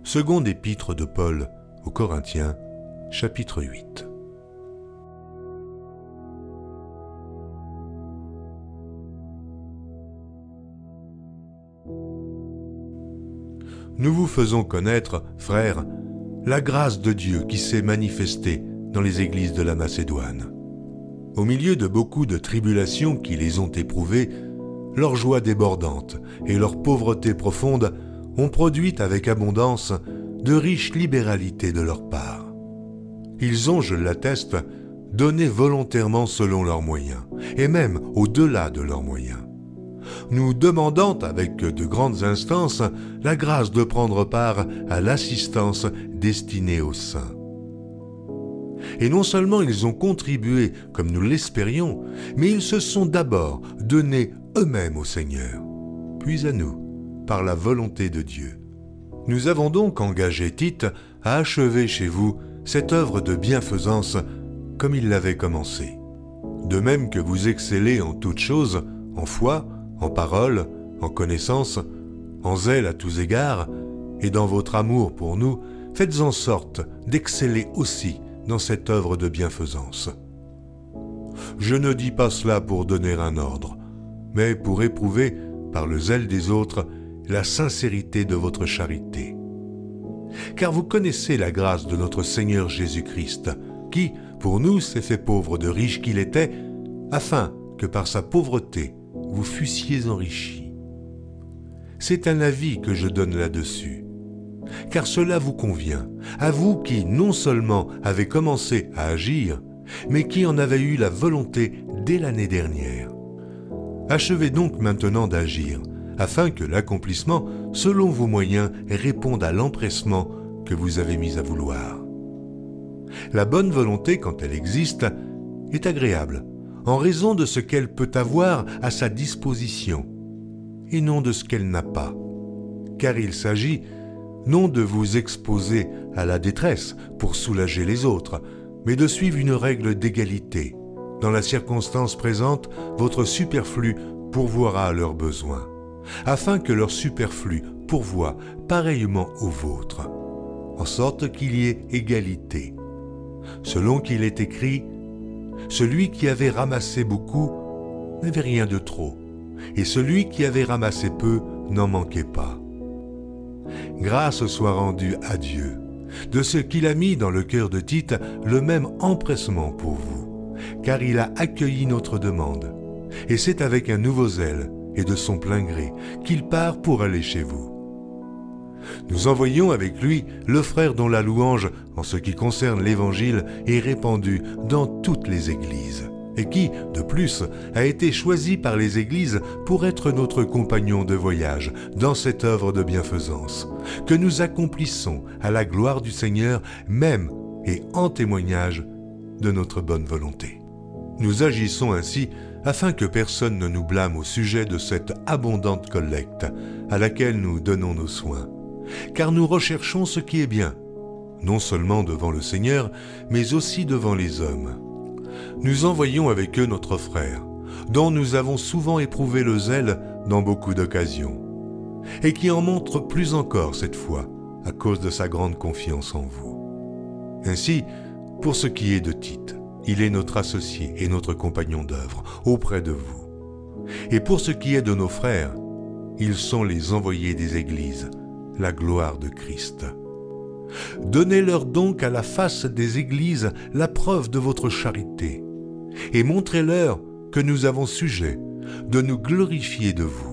Seconde épître de Paul aux Corinthiens, chapitre 8. Nous vous faisons connaître, frères, la grâce de Dieu qui s'est manifestée dans les églises de la Macédoine. Au milieu de beaucoup de tribulations qui les ont éprouvées, leur joie débordante et leur pauvreté profonde ont produit avec abondance de riches libéralités de leur part. Ils ont, je l'atteste, donné volontairement selon leurs moyens, et même au-delà de leurs moyens, nous demandant avec de grandes instances la grâce de prendre part à l'assistance destinée aux saints. Et non seulement ils ont contribué comme nous l'espérions, mais ils se sont d'abord donnés eux-mêmes au Seigneur, puis à nous, par la volonté de Dieu. Nous avons donc engagé Tite à achever chez vous cette œuvre de bienfaisance comme il l'avait commencé. De même que vous excellez en toutes choses, en foi, en parole, en connaissance, en zèle à tous égards, et dans votre amour pour nous, faites en sorte d'exceller aussi dans cette œuvre de bienfaisance. Je ne dis pas cela pour donner un ordre, mais pour éprouver, par le zèle des autres, la sincérité de votre charité. Car vous connaissez la grâce de notre Seigneur Jésus-Christ, qui, pour nous, s'est fait pauvre de riche qu'il était, afin que par sa pauvreté, vous fussiez enrichis. C'est un avis que je donne là-dessus, car cela vous convient, à vous qui non seulement avez commencé à agir, mais qui en avez eu la volonté dès l'année dernière. Achevez donc maintenant d'agir, afin que l'accomplissement, selon vos moyens, réponde à l'empressement que vous avez mis à vouloir. La bonne volonté, quand elle existe, est agréable, en raison de ce qu'elle peut avoir à sa disposition, et non de ce qu'elle n'a pas. Car il s'agit non de vous exposer à la détresse pour soulager les autres, mais de suivre une règle d'égalité. Dans la circonstance présente, votre superflu pourvoira à leurs besoins, afin que leur superflu pourvoie pareillement au vôtre, en sorte qu'il y ait égalité. Selon qu'il est écrit, « Celui qui avait ramassé beaucoup n'avait rien de trop, et celui qui avait ramassé peu n'en manquait pas. » Grâce soit rendue à Dieu, de ce qu'il a mis dans le cœur de Tite le même empressement pour vous, car il a accueilli notre demande, et c'est avec un nouveau zèle et de son plein gré qu'il part pour aller chez vous. Nous envoyons avec lui le frère dont la louange, en ce qui concerne l'Évangile, est répandue dans toutes les églises, et qui, de plus, a été choisi par les églises pour être notre compagnon de voyage dans cette œuvre de bienfaisance, que nous accomplissons à la gloire du Seigneur, même et en témoignage de notre bonne volonté. Nous agissons ainsi afin que personne ne nous blâme au sujet de cette abondante collecte à laquelle nous donnons nos soins, car nous recherchons ce qui est bien, non seulement devant le Seigneur, mais aussi devant les hommes. Nous envoyons avec eux notre frère, dont nous avons souvent éprouvé le zèle dans beaucoup d'occasions, et qui en montre plus encore cette fois, à cause de sa grande confiance en vous. Ainsi, pour ce qui est de Tite, il est notre associé et notre compagnon d'œuvre auprès de vous. Et pour ce qui est de nos frères, ils sont les envoyés des églises, la gloire de Christ. Donnez-leur donc à la face des églises la preuve de votre charité, et montrez-leur que nous avons sujet de nous glorifier de vous.